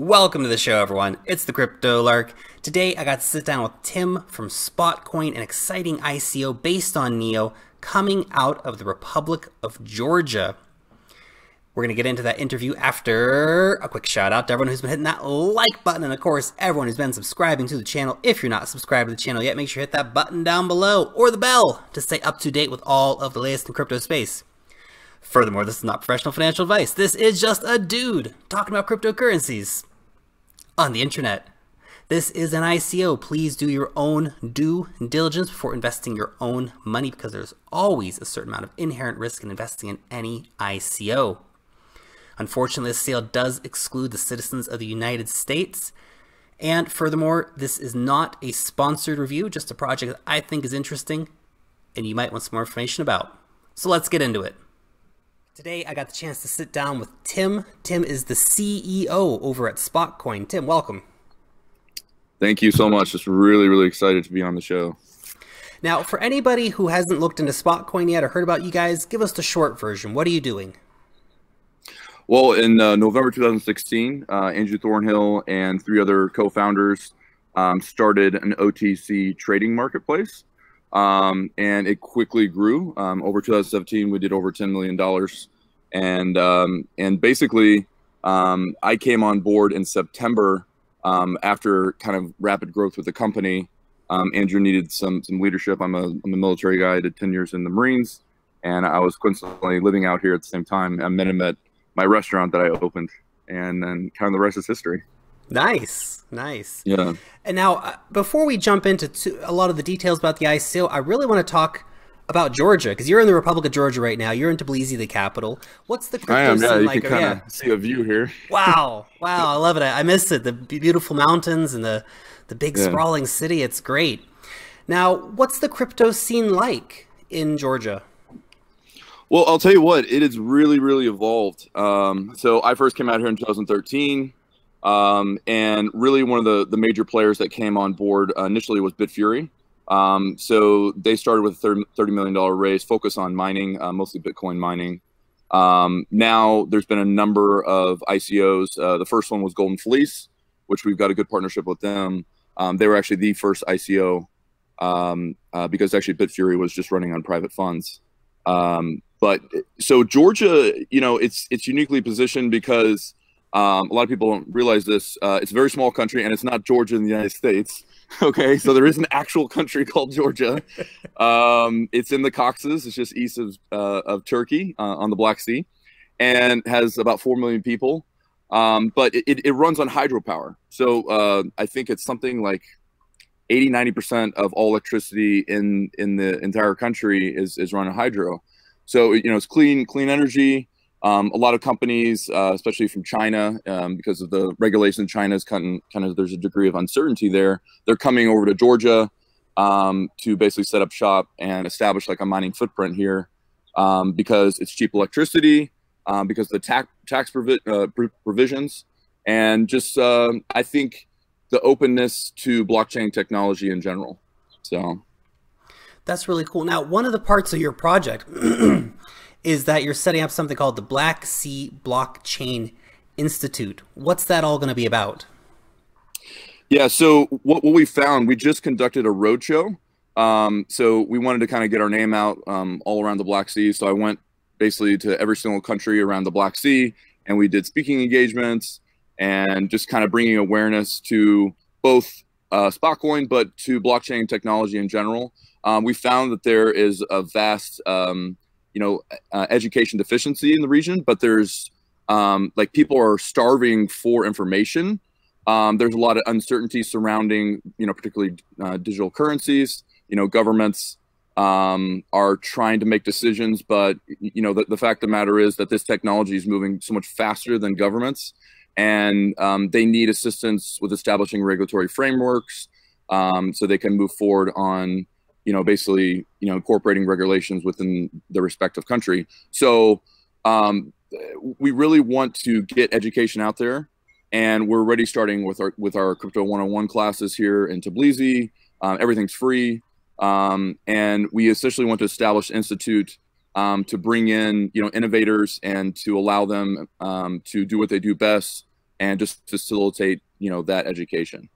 Welcome to the show, everyone. It's the Crypto Lark. Today, I got to sit down with Tim from Spotcoin, an exciting ICO based on NEO coming out of the Republic of Georgia. We're going to get into that interview after a quick shout out to everyone who's been hitting that like button, and of course, everyone who's been subscribing to the channel. If you're not subscribed to the channel yet, make sure you hit that button down below or the bell to stay up to date with all of the latest in crypto space. Furthermore, this is not professional financial advice. This is just a dude talking about cryptocurrencies on the internet. This is an ICO. Please do your own due diligence before investing your own money, because there's always a certain amount of inherent risk in investing in any ICO. Unfortunately, this sale does exclude the citizens of the United States. And furthermore, this is not a sponsored review, just a project that I think is interesting and you might want some more information about. So let's get into it. Today, I got the chance to sit down with Tim. Tim is the CEO over at Spotcoin. Tim, welcome. Thank you so much. Just really excited to be on the show. Now, for anybody who hasn't looked into Spotcoin yet or heard about you guys, give us the short version. What are you doing? Well, in November 2016, Andrew Thornhill and 3 other co-founders started an OTC trading marketplace. And it quickly grew. Over 2017, we did over $10 million. And basically, I came on board in September after kind of rapid growth with the company. Andrew needed some leadership. I'm a military guy. I did 10 years in the Marines, and I was coincidentally living out here at the same time. I met him at my restaurant that I opened, and then kind of the rest is history. Nice. Yeah. And now, before we jump into a lot of the details about the ICO, I really want to talk about Georgia, because you're in the Republic of Georgia right now. You're in Tbilisi, the capital. What's the crypto scene you like? can kind of see a view here. Wow, I love it. I miss it. The beautiful mountains and the big sprawling city. It's great. Now, what's the crypto scene like in Georgia? Well, I'll tell you what, it has really evolved. So I first came out here in 2013. And really one of the major players that came on board initially was Bitfury. So they started with a $30 million raise, focus on mining, mostly Bitcoin mining. Now there's been a number of ICOs. The first one was Golden Fleece, which we've got a good partnership with them. They were actually the first ICO because actually Bitfury was just running on private funds. But so Georgia, you know, it's uniquely positioned because a lot of people don't realize this. It's a very small country, and it's not Georgia in the United States. Okay, so there is an actual country called Georgia. It's in the Caucasus. It's just east of Turkey on the Black Sea, and has about 4 million people. But it runs on hydropower. So I think it's something like 80–90% of all electricity in the entire country is run on hydro. So you know, it's clean energy. A lot of companies, especially from China, because of the regulation in China is kind of there's a degree of uncertainty there. They're coming over to Georgia to basically set up shop and establish like a mining footprint here because it's cheap electricity, because of the tax provisions, and just I think the openness to blockchain technology in general. So that's really cool. Now, one of the parts of your project is that you're setting up something called the Black Sea Blockchain Institute. What's that all going to be about? Yeah, so what we found, we just conducted a roadshow. So we wanted to kind of get our name out all around the Black Sea. So I went basically to every single country around the Black Sea, and we did speaking engagements and just kind of bringing awareness to both Spotcoin, but to blockchain technology in general. We found that there is a vast education deficiency in the region, but there's like people are starving for information. There's a lot of uncertainty surrounding, particularly digital currencies. Governments are trying to make decisions, but the fact of the matter is that this technology is moving so much faster than governments, and they need assistance with establishing regulatory frameworks so they can move forward on basically, incorporating regulations within the respective country. So we really want to get education out there, and we're already starting with our Crypto 101 classes here in Tbilisi. Everything's free. And we essentially want to establish an institute to bring in, innovators and to allow them to do what they do best and just facilitate, that education.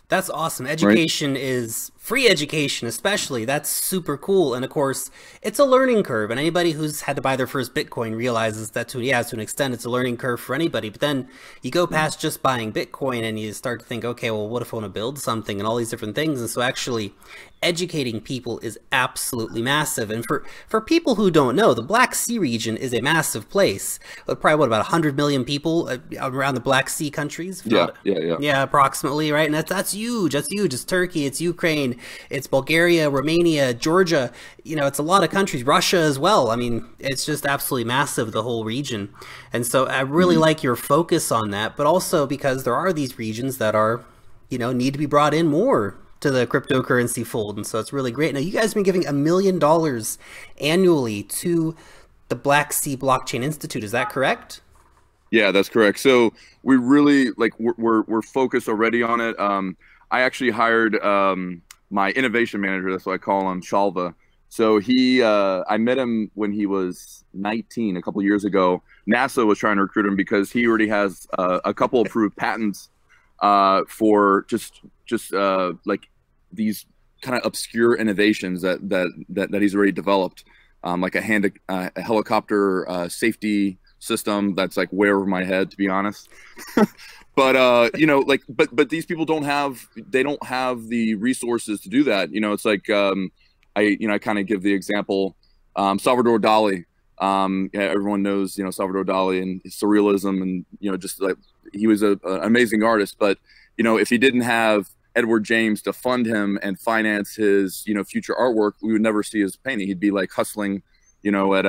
That's awesome. Education is free education, especially. That's super cool. And of course, it's a learning curve. And anybody who's had to buy their first Bitcoin realizes that to an extent, it's a learning curve for anybody. But then you go past just buying Bitcoin and you start to think, okay, well, what if I want to build something and all these different things? And so actually educating people is absolutely massive. And for people who don't know, the Black Sea region is a massive place. Probably about 100 million people around the Black Sea countries. Yeah, approximately, right? And that's huge. That's huge. It's Turkey, it's Ukraine, it's Bulgaria, Romania, Georgia. It's a lot of countries. Russia as well. I mean, it's just absolutely massive, the whole region. And so I really like your focus on that, but also because there are these regions that are, need to be brought in more to the cryptocurrency fold. And so it's really great. Now, you guys have been giving $1 million annually to the Black Sea Blockchain Institute. Is that correct? Yeah, that's correct. So we really we're focused already on it. I actually hired my innovation manager. That's what I call him, Shalva. So I met him when he was 19 a couple years ago. NASA was trying to recruit him because he already has a couple approved patents for just like these kind of obscure innovations that he's already developed, like a helicopter safety system that's like way over my head, to be honest. But but these people don't have the resources to do that. It's like I kind of give the example, Salvador Dali. Everyone knows Salvador Dali and his surrealism, and just like he was an amazing artist. But if he didn't have Edward James to fund him and finance his future artwork, we would never see his painting. He'd be like hustling at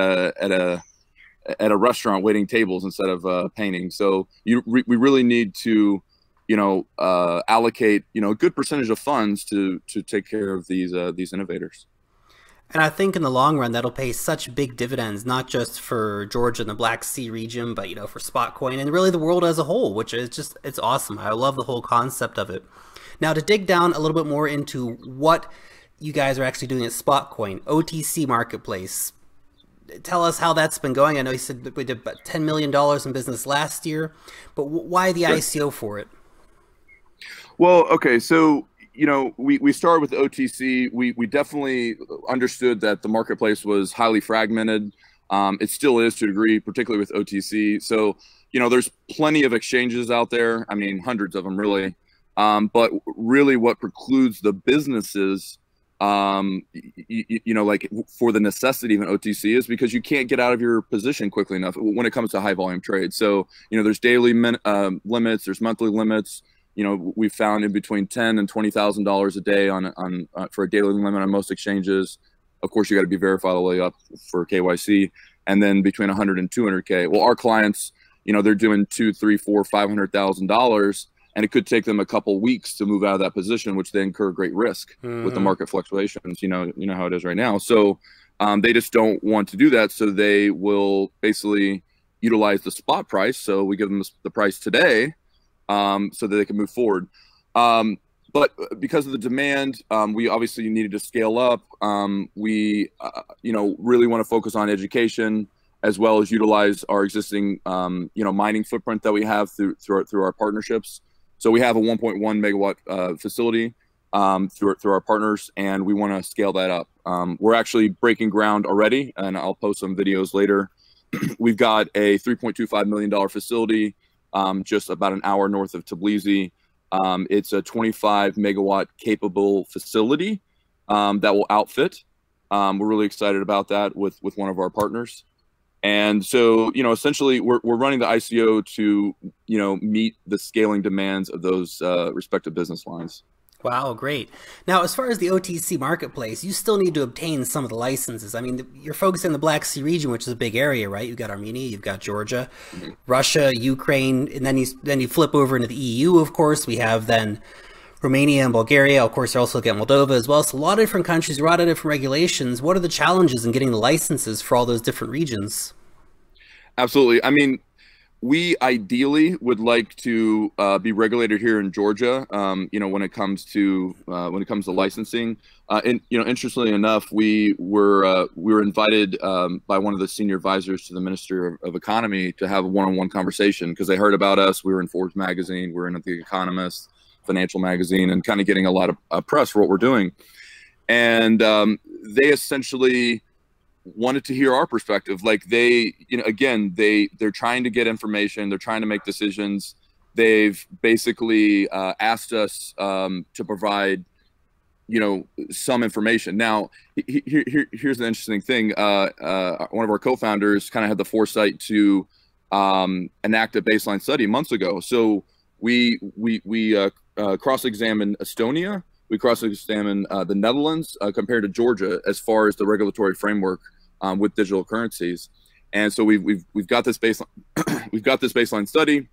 a restaurant waiting tables instead of painting. So we really need to allocate a good percentage of funds to take care of these innovators. And I think in the long run, that'll pay such big dividends, not just for Georgia and the Black Sea region, but, for Spotcoin and really the world as a whole, which is just, it's awesome. I love the whole concept of it. Now, to dig down a little bit more into what you guys are actually doing at Spotcoin, OTC marketplace, tell us how that's been going. I know you said that we did about $10 million in business last year, but why the ICO for it? Well, okay, so we started with OTC. We definitely understood that the marketplace was highly fragmented. It still is to a degree, particularly with OTC. So, there's plenty of exchanges out there. I mean, hundreds of them really. But really what precludes the businesses, like for the necessity of an OTC is because you can't get out of your position quickly enough when it comes to high volume trades. So, there's daily limits, there's monthly limits. We found in between $10,000 and $20,000 a day on for a daily limit on most exchanges. Of course, you got to be verified all the way up for KYC, and then between 100 and 200K. Well, our clients, they're doing $200,000, $300,000, $400,000, $500,000, and it could take them a couple weeks to move out of that position, which they incur great risk with the market fluctuations. You know how it is right now. So they just don't want to do that. So they will basically utilize the spot price. So we give them the price today, so that they can move forward. But because of the demand, we obviously needed to scale up. We, really want to focus on education as well as utilize our existing, mining footprint that we have through our partnerships. So we have a 1.1 megawatt facility through our partners, and we want to scale that up. We're actually breaking ground already, and I'll post some videos later. We've got a $3.25 million facility just about an hour north of Tbilisi. It's a 25 megawatt capable facility that will outfit. We're really excited about that with one of our partners. And so, essentially we're running the ICO to, meet the scaling demands of those respective business lines. Wow, great. Now, as far as the OTC marketplace, you still need to obtain some of the licenses. I mean, you're focusing on the Black Sea region, which is a big area, right? You've got Armenia, you've got Georgia, Russia, Ukraine, and then you flip over into the EU, of course. We have then Romania and Bulgaria. Of course, you're also looking at Moldova as well. So a lot of different countries, a lot of different regulations. What are the challenges in getting the licenses for all those different regions? Absolutely. I mean, we ideally would like to be regulated here in Georgia. When it comes to licensing, and interestingly enough, we were invited by one of the senior advisors to the Minister of Economy to have a one-on-one conversation because they heard about us. We were in Forbes magazine, we were in The Economist, Financial magazine, and kind of getting a lot of press for what we're doing. And they essentially wanted to hear our perspective. Like they're trying to get information, they're trying to make decisions. They've basically asked us to provide some information. Now here's the interesting thing. One of our co-founders kind of had the foresight to enact a baseline study months ago. So we cross-examined Estonia, we cross-examined the Netherlands compared to Georgia as far as the regulatory framework with digital currencies. And so we've got this baseline we've got this baseline study.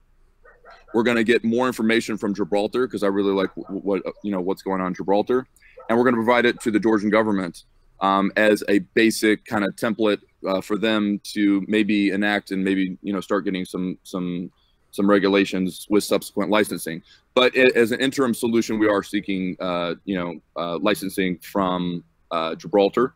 We're going to get more information from Gibraltar because I really like what's going on in Gibraltar, and we're going to provide it to the Georgian government as a basic kind of template for them to maybe enact and maybe start getting some regulations with subsequent licensing. But as an interim solution, we are seeking licensing from Gibraltar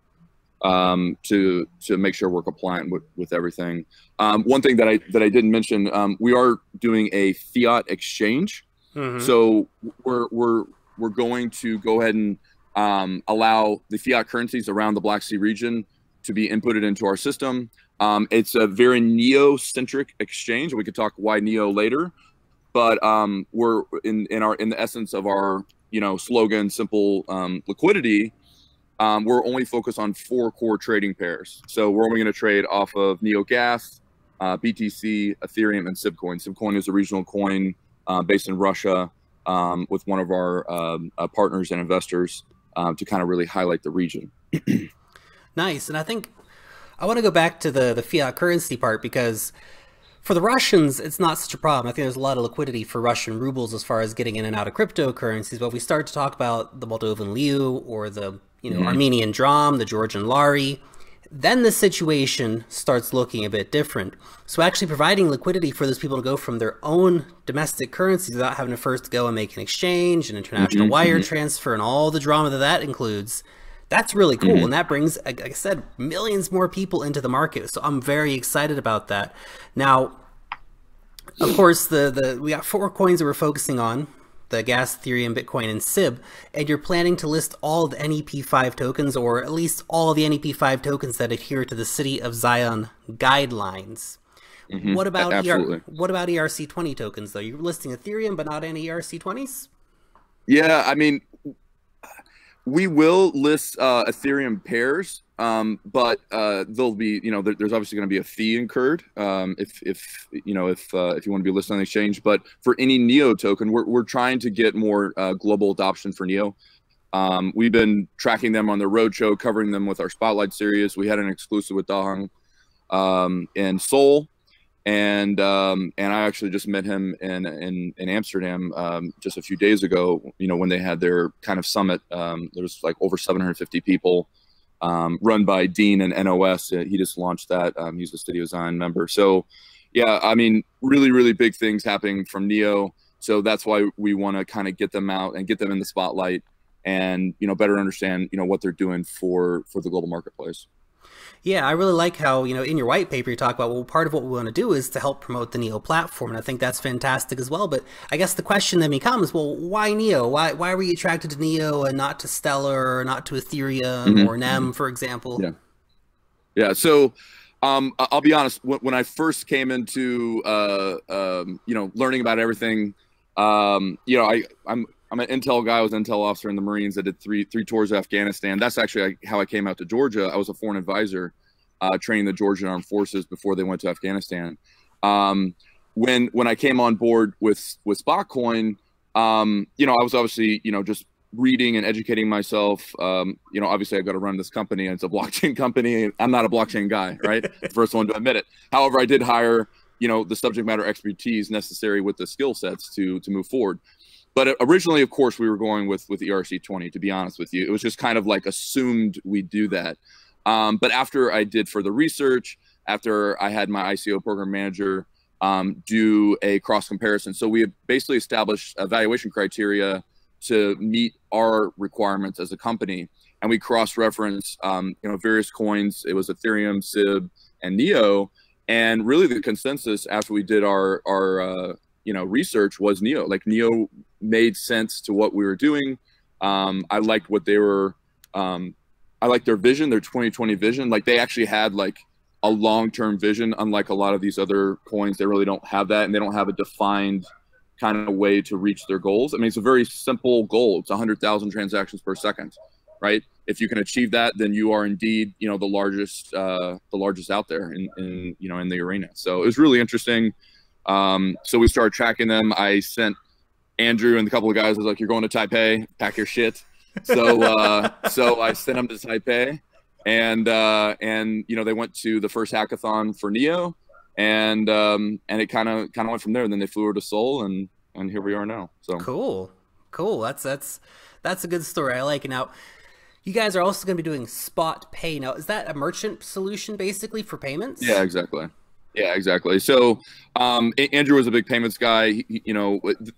to make sure we're compliant with everything. One thing that I didn't mention, we are doing a fiat exchange. Mm-hmm. So we're going to go ahead and allow the fiat currencies around the Black Sea region to be inputted into our system. It's a very neo-centric exchange. We could talk why neo later, but we're in the essence of our slogan, simple liquidity. We're only focused on 4 core trading pairs. So we're only going to trade off of Neo Gas, BTC, Ethereum, and Spotcoin. Spotcoin is a regional coin based in Russia with one of our partners and investors to kind of really highlight the region. Nice. And I think I want to go back to the fiat currency part because for the Russians, it's not such a problem. I think there's a lot of liquidity for Russian rubles as far as getting in and out of cryptocurrencies. But if we start to talk about the Moldovan leu or the Armenian dram, the Georgian lari, then the situation starts looking a bit different. So actually providing liquidity for those people to go from their own domestic currencies without having to first go and make an exchange, an international wire transfer, and all the drama that includes, that's really cool. And that brings, like I said, millions more people into the market. So I'm very excited about that. Now, of course, we got 4 coins that we're focusing on: the Gas, Ethereum, Bitcoin, and SIB, and you're planning to list all the NEP5 tokens, or at least all the NEP5 tokens that adhere to the City of Zion guidelines. What about ERC20 tokens, though? You're listing Ethereum, but not any ERC20s? Yeah, I mean, we will list Ethereum pairs, but there'll be, there's obviously going to be a fee incurred if you want to be listed on the exchange. But for any Neo token, we're trying to get more global adoption for Neo. We've been tracking them on the roadshow, covering them with our Spotlight series. We had an exclusive with Dahong in Seoul, and I actually just met him in Amsterdam just a few days ago. When they had their kind of summit, there was like over 750 people, run by Dean and NOS. He just launched that. He's a City of Zion member. So yeah, I mean, really, really big things happening from Neo. So that's why we want to kind of get them out and get them in the spotlight and, better understand, what they're doing for the global marketplace. Yeah, I really like how, in your white paper, you talk about, well, part of what we want to do is to help promote the Neo platform. And I think that's fantastic as well. But I guess the question then becomes, well, why Neo? Why were you attracted to Neo and not to Stellar or not to Ethereum or NEM, for example? Yeah. So I'll be honest, when I first came into, learning about everything, I'm an Intel guy. I was an Intel officer in the Marines. I did three tours of Afghanistan. That's actually how I came out to Georgia. I was a foreign advisor training the Georgian Armed Forces before they went to Afghanistan. When I came on board with Spotcoin, I was obviously, just reading and educating myself. Obviously I've got to run this company, and it's a blockchain company. I'm not a blockchain guy, right? The first one to admit it. However, I did hire, the subject matter expertise necessary with the skill sets to move forward. But originally, of course, we were going with ERC20, to be honest with you. It was just kind of like assumed we'd do that. But after I did further research, after I had my ICO program manager do a cross comparison. So we have basically established evaluation criteria to meet our requirements as a company, and we cross-reference various coins. It was Ethereum, SIB, and Neo, and really the consensus after we did our research was Neo. Like, Neo made sense to what we were doing. I liked what they were. I liked their vision, their 2020 vision. Like, they actually had like a long-term vision, unlike a lot of these other coins. They really don't have that, and they don't have a defined kind of way to reach their goals. I mean, it's a very simple goal. It's 100,000 transactions per second, right? If you can achieve that, then you are indeed, the largest out there in the arena. So it was really interesting. So we started tracking them. I sent Andrew and a couple of guys. I was like, "You're going to Taipei, pack your shit." So so I sent them to Taipei, and they went to the first hackathon for Neo, and it kind of went from there. And then they flew over to Seoul, and here we are now. So cool. That's a good story. I like it. Now, you guys are also going to be doing Spot Pay. Now, is that a merchant solution basically for payments? Yeah, exactly. Yeah, exactly. So Andrew was a big payments guy.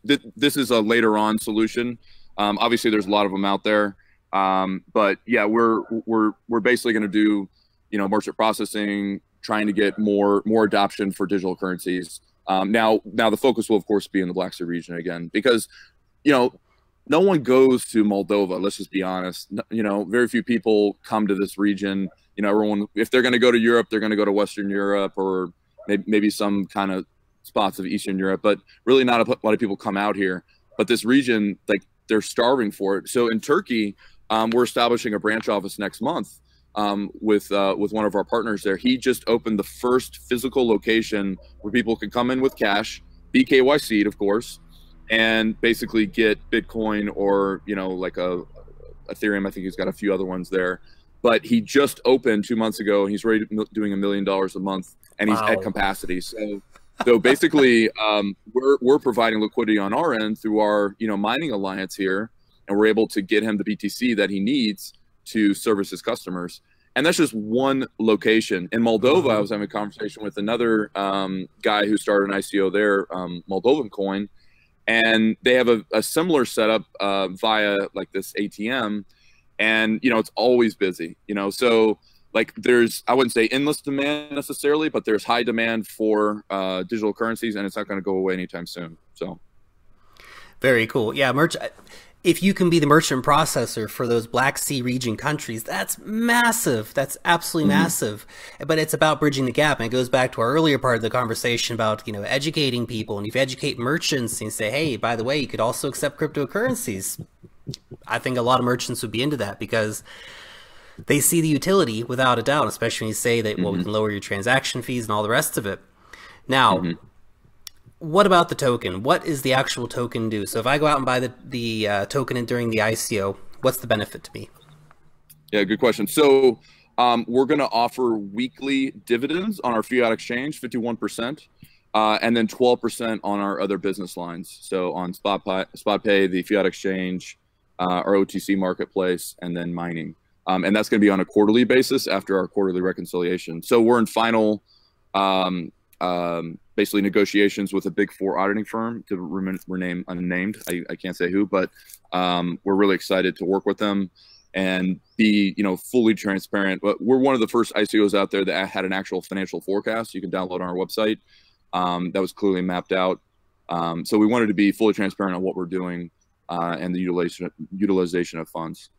This is a later on solution. Obviously, there's a lot of them out there. But yeah, we're basically going to do, merchant processing, trying to get more adoption for digital currencies. Now the focus will of course be in the Black Sea region again, because, no one goes to Moldova. Let's just be honest. Very few people come to this region. Everyone, if they're going to go to Europe, they're going to go to Western Europe or maybe some kind of spots of Eastern Europe, but really not a lot of people come out here. But this region, like, they're starving for it. So in Turkey, we're establishing a branch office next month with one of our partners there. He just opened the first physical location where people can come in with cash, be KYC'd, of course, and basically get Bitcoin or, like a Ethereum. I think he's got a few other ones there. But he just opened 2 months ago, and he's already doing $1 million a month, and he's at capacity. So basically, we're providing liquidity on our end through our mining alliance here, and we're able to get him the BTC that he needs to service his customers. And that's just one location. In Moldova, I was having a conversation with another guy who started an ICO there, Moldovan Coin, and they have a similar setup via like this ATM, and it's always busy. So like, there's, I wouldn't say endless demand necessarily, but there's high demand for digital currencies, and it's not going to go away anytime soon. So very cool. Yeah, if you can be the merchant processor for those Black Sea region countries, that's massive. That's absolutely massive. But it's about bridging the gap. And it goes back to our earlier part of the conversation about, educating people. And if you educate merchants and say, hey, by the way, you could also accept cryptocurrencies, I think a lot of merchants would be into that, because they see the utility without a doubt, especially when you say that, well, we can lower your transaction fees and all the rest of it. Now, what about the token? What is the actual token do? So if I go out and buy the token during the ICO, what's the benefit to me? Yeah, good question. So we're going to offer weekly dividends on our fiat exchange, 51%, and then 12% on our other business lines. So on SpotPay, the fiat exchange, our OTC marketplace, and then mining. And that's going to be on a quarterly basis after our quarterly reconciliation. So we're in final basically negotiations with a Big Four auditing firm to remain unnamed. I can't say who, but we're really excited to work with them and be fully transparent. But we're one of the first ICOs out there that had an actual financial forecast you can download on our website that was clearly mapped out. So we wanted to be fully transparent on what we're doing and the utilization of funds.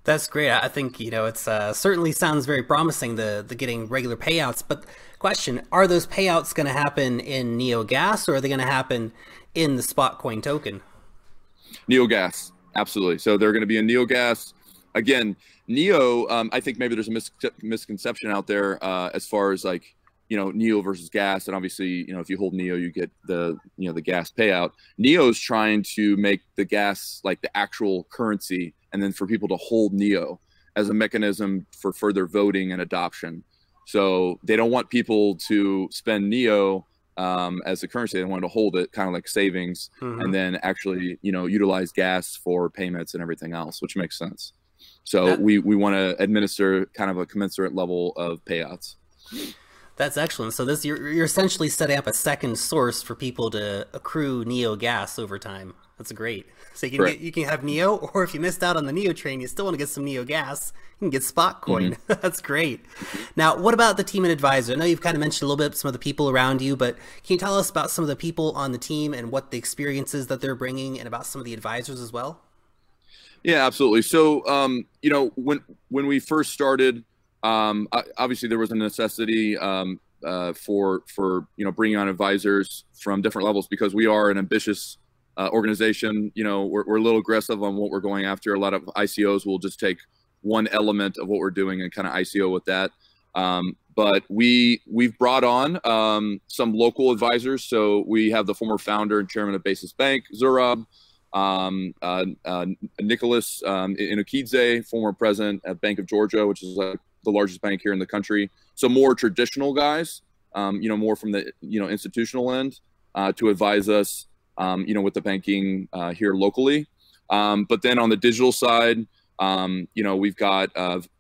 That's great. I think, it's certainly sounds very promising, the getting regular payouts. But question, are those payouts going to happen in NeoGas, or are they going to happen in the Spotcoin token? NeoGas, absolutely. So they're going to be in NeoGas. Again, Neo, I think maybe there's a misconception out there as far as like, Neo versus gas. And obviously, if you hold Neo, you get the gas payout. Neo's trying to make the gas like the actual currency, and then for people to hold Neo as a mechanism for further voting and adoption. So they don't want people to spend Neo as a currency. They want to hold it kind of like savings, and then actually, utilize gas for payments and everything else, which makes sense. So we want to administer kind of a commensurate level of payouts. That's excellent. So this you're essentially setting up a second source for people to accrue Neo gas over time. That's great. So you can have Neo, or if you missed out on the Neo train, you still want to get some Neo gas, you can get Spotcoin. That's great. Now, what about the team and advisor? I know you've kind of mentioned a little bit some of the people around you, but can you tell us about some of the people on the team and what the experiences that they're bringing, and about some of the advisors as well? Yeah, absolutely. So, you know, when we first started, obviously there was a necessity for you know, bringing on advisors from different levels, because we are an ambitious organization. You know, we're a little aggressive on what we're going after. A lot of ICOs will just take one element of what we're doing and kind of ICO with that. But we've brought on some local advisors. So we have the former founder and chairman of Basis Bank, Zurab, Nicholas Inokidze, former president at Bank of Georgia, which is the largest bank here in the country. So more traditional guys, you know, more from the, you know, institutional end, to advise us, you know, with the banking here locally. But then on the digital side, you know, we've got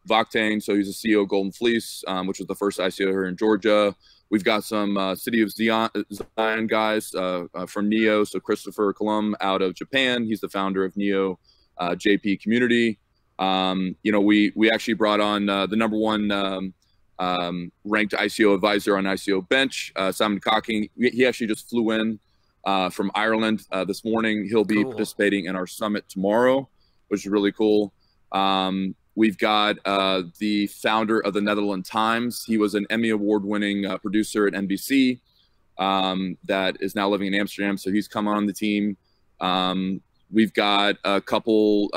Vakhtang, so he's the CEO of Golden Fleece, which was the first ICO here in Georgia. We've got some City of Zion guys from Neo, so Christopher Colum out of Japan. He's the founder of Neo JP Community. You know, we actually brought on the #1 ranked ICO advisor on ICO Bench, Simon Cocking. He actually just flew in from Ireland this morning. He'll be participating in our summit tomorrow, which is really cool. We've got the founder of the Netherlands Times. He was an Emmy Award-winning producer at NBC that is now living in Amsterdam, so he's come on the team. We've got a couple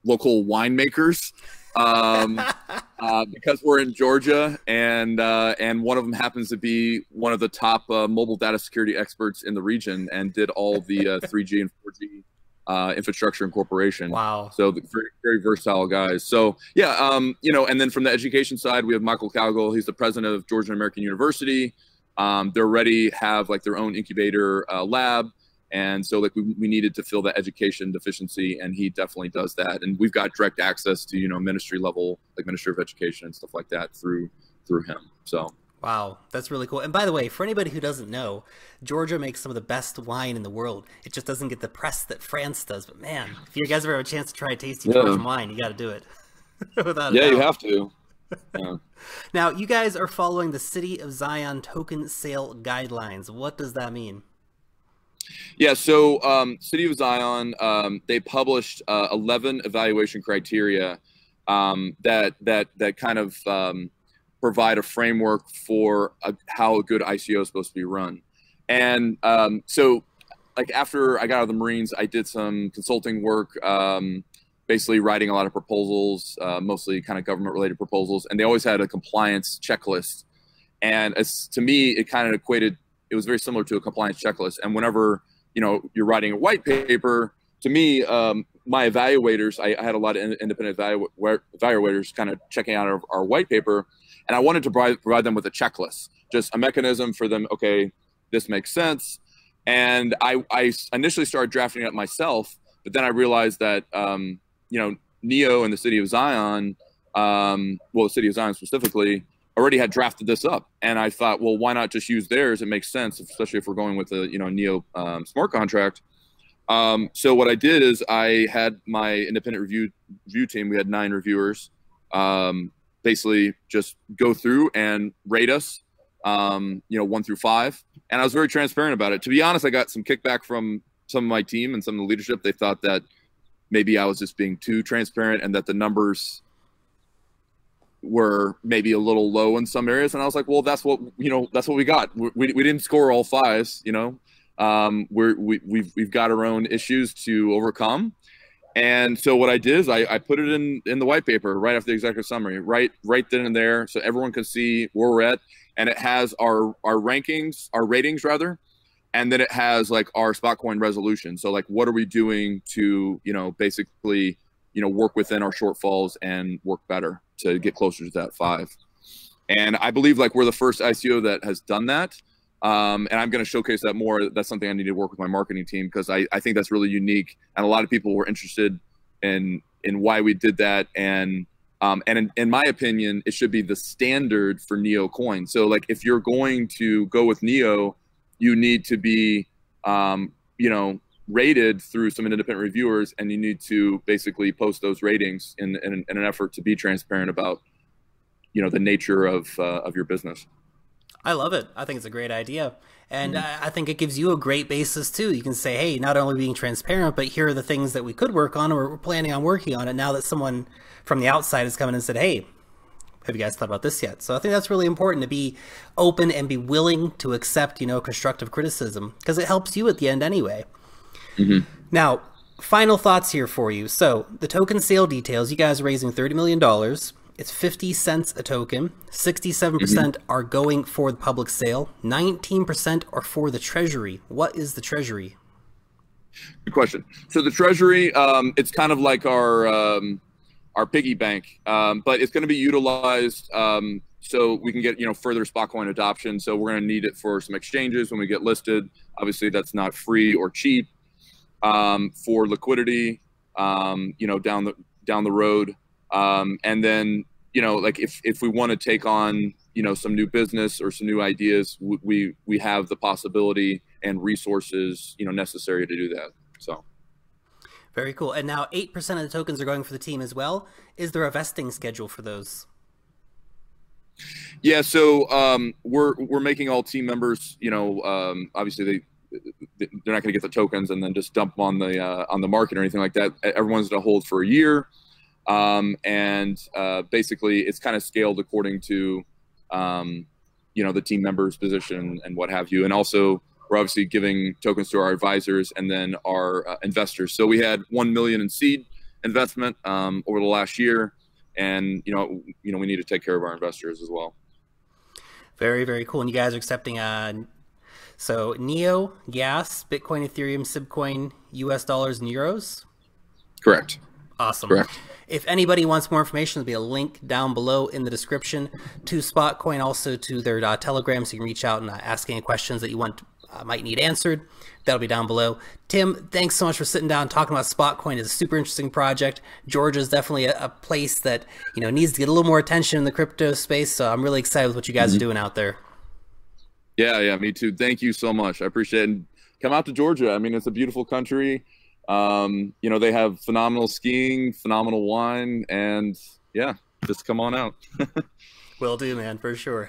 local winemakers because we're in Georgia, and one of them happens to be one of the top mobile data security experts in the region, and did all the 3G and 4G infrastructure incorporation. Wow. So very, very versatile guys. So yeah, you know, and then from the education side, we have Michael Cowgill. He's the president of Georgian American University. They already have like their own incubator lab. And so like we needed to fill that education deficiency, and he definitely does that. And we've got direct access to, you know, ministry level, like Ministry of Education and stuff like that through him. So. Wow, that's really cool. And by the way, for anybody who doesn't know, Georgia makes some of the best wine in the world. It just doesn't get the press that France does. But man, if you guys ever have a chance to try tasty Georgian wine, you got to do it. Without a doubt. You have to. Yeah. Now, you guys are following the City of Zion token sale guidelines. What does that mean? Yeah, so City of Zion, they published 11 evaluation criteria that kind of provide a framework for how a good ICO is supposed to be run. And so like after I got out of the Marines, I did some consulting work, basically writing a lot of proposals, mostly kind of government related proposals. And they always had a compliance checklist. And to me, it kind of equated, it was very similar to a compliance checklist. And whenever, you know, you're writing a white paper, to me, my evaluators, I had a lot of independent evaluators kind of checking out our white paper. And I wanted to provide them with a checklist, just a mechanism for them. Okay, this makes sense. And I initially started drafting it myself, but then I realized that, you know, Neo and the City of Zion, well, the City of Zion specifically, already had drafted this up. And I thought, well, why not just use theirs? It makes sense, especially if we're going with a, you know, Neo smart contract. So what I did is I had my independent review team. We had 9 reviewers. Basically just go through and rate us, you know, 1 through 5. And I was very transparent about it. To be honest, I got some kickback from some of my team and some of the leadership. They thought that maybe I was just being too transparent and that the numbers were maybe a little low in some areas. And I was like, well, that's what, you know, that's what we got. We didn't score all 5s, you know. We've got our own issues to overcome. And so what I did is I put it in the white paper right after the executive summary, right then and there, so everyone can see where we're at. And it has our rankings, our ratings rather, and then it has like our Spotcoin resolution. So like, what are we doing to, you know, basically, you know, work within our shortfalls and work better to get closer to that 5. And I believe like we're the first ICO that has done that. And I'm going to showcase that more. That's something I need to work with my marketing team, because I think that's really unique. And a lot of people were interested in why we did that. And And in my opinion, it should be the standard for Neo coin. So like if you're going to go with Neo, you need to be, rated through some independent reviewers, and you need to basically post those ratings in an effort to be transparent about, the nature of your business. I love it. I think it's a great idea. And I think it gives you a great basis too. You can say, hey, not only being transparent, but here are the things that we could work on, or we're planning on working on it now that someone from the outside has come in and said, hey, have you guys thought about this yet? So I think that's really important, to be open and be willing to accept, constructive criticism, because it helps you at the end anyway. Now, final thoughts here for you. So the token sale details, you guys are raising $30 million. It's 50 cents a token. 67% are going for the public sale. 19% are for the treasury. What is the treasury? Good question. So the treasury, it's kind of like our piggy bank, but it's going to be utilized so we can get further Spotcoin adoption. So we're going to need it for some exchanges when we get listed. Obviously, that's not free or cheap. For liquidity, down the road, and then like if we want to take on some new business or some new ideas, we have the possibility and resources necessary to do that. So very cool. And now 8% of the tokens are going for the team as well. Is there a vesting schedule for those? Yeah, so we're making all team members, obviously they're not going to get the tokens and then just dump them on the market or anything like that. Everyone's going to hold for a year, and basically it's kind of scaled according to the team members' position and what have you. And also we're obviously giving tokens to our advisors and then our investors. So we had 1 million in seed investment over the last year, and we need to take care of our investors as well. Very, very cool. And you guys are accepting so Neo, gas, Bitcoin, Ethereum, Sibcoin, US dollars, and euros? Correct. Awesome. Correct. If anybody wants more information, there'll be a link down below in the description to Spotcoin, also to their Telegram, so you can reach out and ask any questions that you might need answered. That'll be down below. Tim, thanks so much for sitting down and talking about Spotcoin. It's a super interesting project. Georgia is definitely a place that needs to get a little more attention in the crypto space, so I'm really excited with what you guys are doing out there. Yeah, me too. Thank you so much. I appreciate it. And come out to Georgia. I mean, it's a beautiful country. They have phenomenal skiing, phenomenal wine, and yeah, just come on out. Will do, man, for sure.